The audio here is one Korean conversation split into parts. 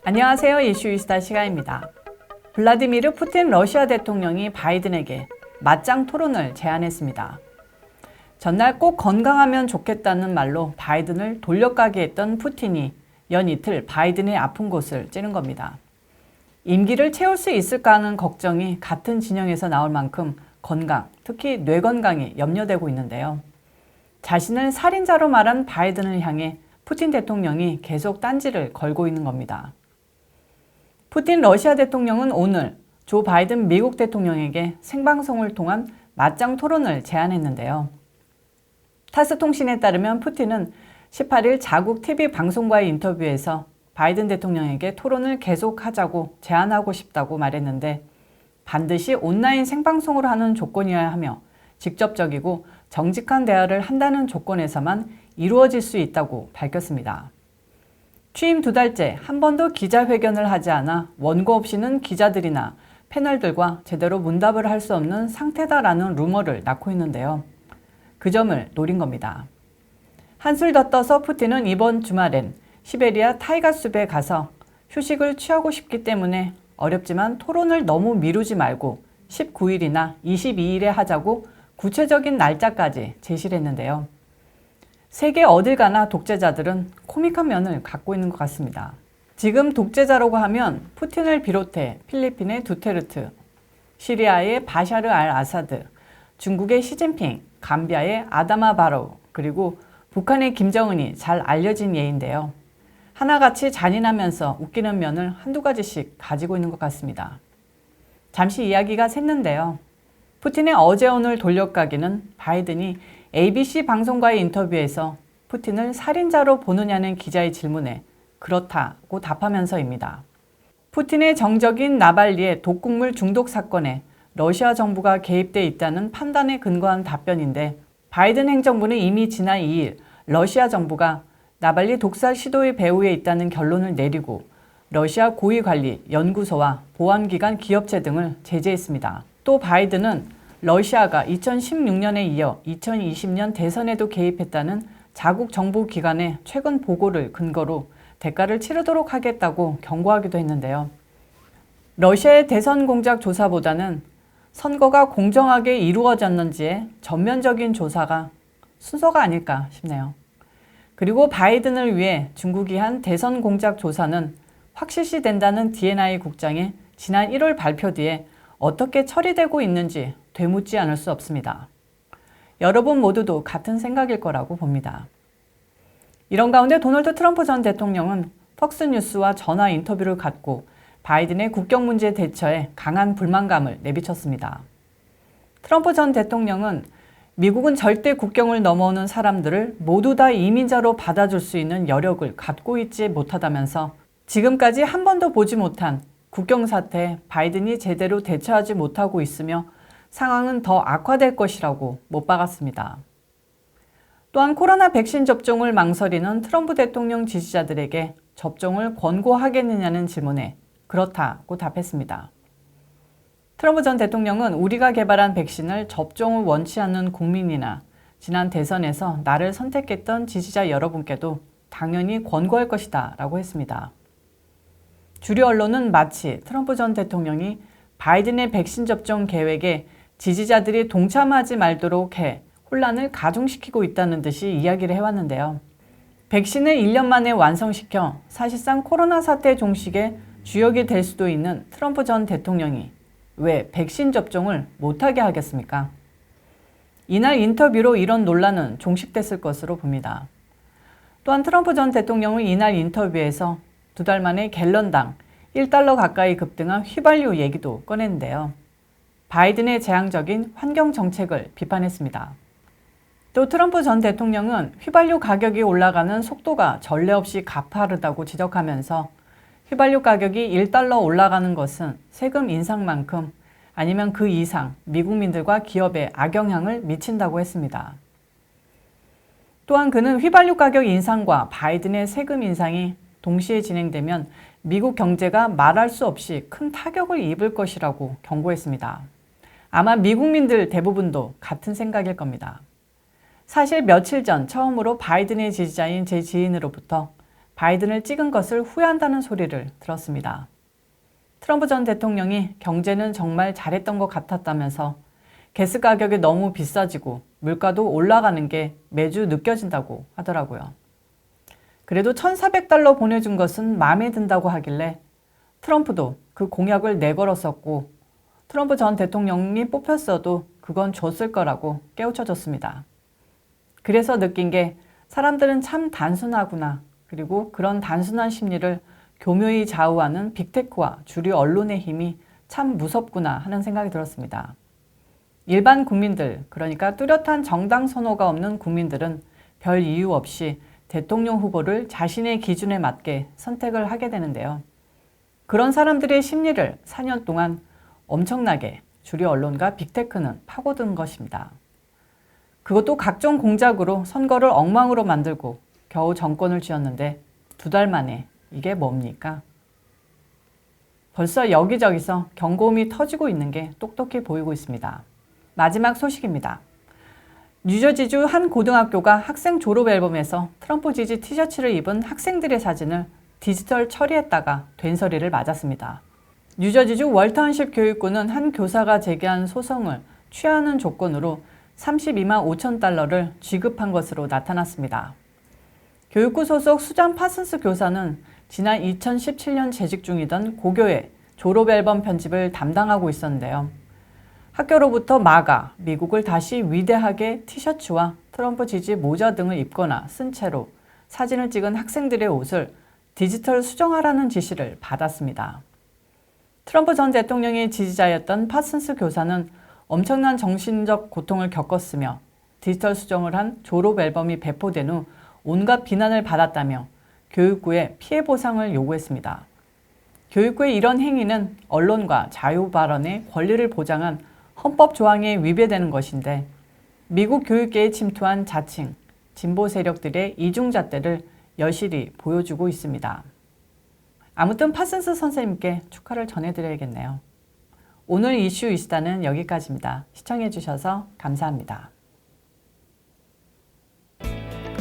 안녕하세요. 이슈이스타 시간입니다. 블라디미르 푸틴 러시아 대통령이 바이든에게 맞짱 토론을 제안했습니다. 전날 꼭 건강하면 좋겠다는 말로 바이든을 돌려가게 했던 푸틴이 연 이틀 바이든의 아픈 곳을 찌른 겁니다. 임기를 채울 수 있을까 하는 걱정이 같은 진영에서 나올 만큼 건강, 특히 뇌 건강이 염려되고 있는데요. 자신을 살인자로 말한 바이든을 향해 푸틴 대통령이 계속 딴지를 걸고 있는 겁니다. 푸틴 러시아 대통령은 오늘 조 바이든 미국 대통령에게 생방송을 통한 맞짱 토론을 제안했는데요. 타스 통신에 따르면 푸틴은 18일 자국 TV 방송과의 인터뷰에서 바이든 대통령에게 토론을 계속하자고 제안하고 싶다고 말했는데 반드시 온라인 생방송으로 하는 조건이어야 하며 직접적이고 정직한 대화를 한다는 조건에서만 이루어질 수 있다고 밝혔습니다. 취임 2달째 한 번도 기자회견을 하지 않아 원고 없이는 기자들이나 패널들과 제대로 문답을 할 수 없는 상태다라는 루머를 낳고 있는데요. 그 점을 노린 겁니다. 한술 더 떠서 푸틴은 이번 주말엔 시베리아 타이가 숲에 가서 휴식을 취하고 싶기 때문에 어렵지만 토론을 너무 미루지 말고 19일이나 22일에 하자고 구체적인 날짜까지 제시를 했는데요. 세계 어딜 가나 독재자들은 코믹한 면을 갖고 있는 것 같습니다. 지금 독재자라고 하면 푸틴을 비롯해 필리핀의 두테르트, 시리아의 바샤르 알 아사드, 중국의 시진핑, 감비아의 아다마 바로우, 그리고 북한의 김정은이 잘 알려진 예인데요. 하나같이 잔인하면서 웃기는 면을 한두 가지씩 가지고 있는 것 같습니다. 잠시 이야기가 샜는데요. 푸틴의 어제 오늘 돌려가기는 바이든이 ABC 방송과의 인터뷰에서 푸틴을 살인자로 보느냐는 기자의 질문에 그렇다고 답하면서입니다. 푸틴의 정적인 나발리의 독극물 중독 사건에 러시아 정부가 개입돼 있다는 판단에 근거한 답변인데 바이든 행정부는 이미 지난 2일 러시아 정부가 나발리 독살 시도의 배후에 있다는 결론을 내리고 러시아 고위관리, 연구소와 보안기관 기업체 등을 제재했습니다. 또 바이든은 러시아가 2016년에 이어 2020년 대선에도 개입했다는 자국 정보기관의 최근 보고를 근거로 대가를 치르도록 하겠다고 경고하기도 했는데요. 러시아의 대선 공작 조사보다는 선거가 공정하게 이루어졌는지의 전면적인 조사가 순서가 아닐까 싶네요. 그리고 바이든을 위해 중국이 한 대선 공작 조사는 확실시 된다는 D&I 국장의 지난 1월 발표 뒤에 어떻게 처리되고 있는지 되묻지 않을 수 없습니다. 여러분 모두도 같은 생각일 거라고 봅니다. 이런 가운데 도널드 트럼프 전 대통령은 퍽스뉴스와 전화 인터뷰를 갖고 바이든의 국경 문제 대처에 강한 불만감을 내비쳤습니다. 트럼프 전 대통령은 미국은 절대 국경을 넘어오는 사람들을 모두 다 이민자로 받아줄 수 있는 여력을 갖고 있지 못하다면서 지금까지 한 번도 보지 못한 국경 사태에 바이든이 제대로 대처하지 못하고 있으며 상황은 더 악화될 것이라고 못 박았습니다. 또한 코로나 백신 접종을 망설이는 트럼프 대통령 지지자들에게 접종을 권고하겠느냐는 질문에 그렇다고 답했습니다. 트럼프 전 대통령은 우리가 개발한 백신을 접종을 원치 않는 국민이나 지난 대선에서 나를 선택했던 지지자 여러분께도 당연히 권고할 것이다 라고 했습니다. 주류 언론은 마치 트럼프 전 대통령이 바이든의 백신 접종 계획에 지지자들이 동참하지 말도록 해 혼란을 가중시키고 있다는 듯이 이야기를 해왔는데요. 백신을 1년 만에 완성시켜 사실상 코로나 사태 종식의 주역이 될 수도 있는 트럼프 전 대통령이 왜 백신 접종을 못하게 하겠습니까? 이날 인터뷰로 이런 논란은 종식됐을 것으로 봅니다. 또한 트럼프 전 대통령은 이날 인터뷰에서 2달 만에 갤런당 $1 가까이 급등한 휘발유 얘기도 꺼냈는데요. 바이든의 재앙적인 환경 정책을 비판했습니다. 또 트럼프 전 대통령은 휘발유 가격이 올라가는 속도가 전례 없이 가파르다고 지적하면서 휘발유 가격이 $1 올라가는 것은 세금 인상만큼 아니면 그 이상 미국민들과 기업에 악영향을 미친다고 했습니다. 또한 그는 휘발유 가격 인상과 바이든의 세금 인상이 동시에 진행되면 미국 경제가 말할 수 없이 큰 타격을 입을 것이라고 경고했습니다. 아마 미국민들 대부분도 같은 생각일 겁니다. 사실 며칠 전 처음으로 바이든의 지지자인 제 지인으로부터 바이든을 찍은 것을 후회한다는 소리를 들었습니다. 트럼프 전 대통령이 경제는 정말 잘했던 것 같았다면서 가스 가격이 너무 비싸지고 물가도 올라가는 게 매주 느껴진다고 하더라고요. 그래도 $1,400 보내준 것은 마음에 든다고 하길래 트럼프도 그 공약을 내걸었었고 트럼프 전 대통령이 뽑혔어도 그건 줬을 거라고 깨우쳐줬습니다. 그래서 느낀 게 사람들은 참 단순하구나. 그리고 그런 단순한 심리를 교묘히 좌우하는 빅테크와 주류 언론의 힘이 참 무섭구나 하는 생각이 들었습니다. 일반 국민들, 그러니까 뚜렷한 정당 선호가 없는 국민들은 별 이유 없이 대통령 후보를 자신의 기준에 맞게 선택을 하게 되는데요. 그런 사람들의 심리를 4년 동안 엄청나게 주류 언론과 빅테크는 파고든 것입니다. 그것도 각종 공작으로 선거를 엉망으로 만들고 겨우 정권을 쥐었는데 2달 만에 이게 뭡니까? 벌써 여기저기서 경고음이 터지고 있는 게 똑똑히 보이고 있습니다. 마지막 소식입니다. 뉴저지주 한 고등학교가 학생 졸업 앨범에서 트럼프 지지 티셔츠를 입은 학생들의 사진을 디지털 처리했다가 된소리를 맞았습니다. 뉴저지주 월타운십 교육부는 한 교사가 제기한 소송을 취하는 조건으로 $32만 5천 지급한 것으로 나타났습니다. 교육부 소속 수잔 파슨스 교사는 지난 2017년 재직 중이던 고교의 졸업 앨범 편집을 담당하고 있었는데요. 학교로부터 마가, 미국을 다시 위대하게 티셔츠와 트럼프 지지 모자 등을 입거나 쓴 채로 사진을 찍은 학생들의 옷을 디지털 수정하라는 지시를 받았습니다. 트럼프 전 대통령의 지지자였던 파슨스 교사는 엄청난 정신적 고통을 겪었으며 디지털 수정을 한 졸업 앨범이 배포된 후 온갖 비난을 받았다며 교육부에 피해 보상을 요구했습니다. 교육부의 이런 행위는 언론과 자유 발언의 권리를 보장한 헌법 조항에 위배되는 것인데 미국 교육계에 침투한 자칭, 진보 세력들의 이중잣대를 여실히 보여주고 있습니다. 아무튼 파슨스 선생님께 축하를 전해드려야겠네요. 오늘 이슈 이슈다는 여기까지입니다. 시청해주셔서 감사합니다.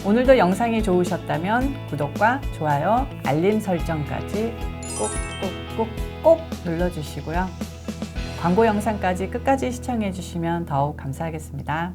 오늘도 영상이 좋으셨다면 구독과 좋아요, 알림 설정까지 꼭 눌러주시고요. 광고 영상까지 끝까지 시청해주시면 더욱 감사하겠습니다.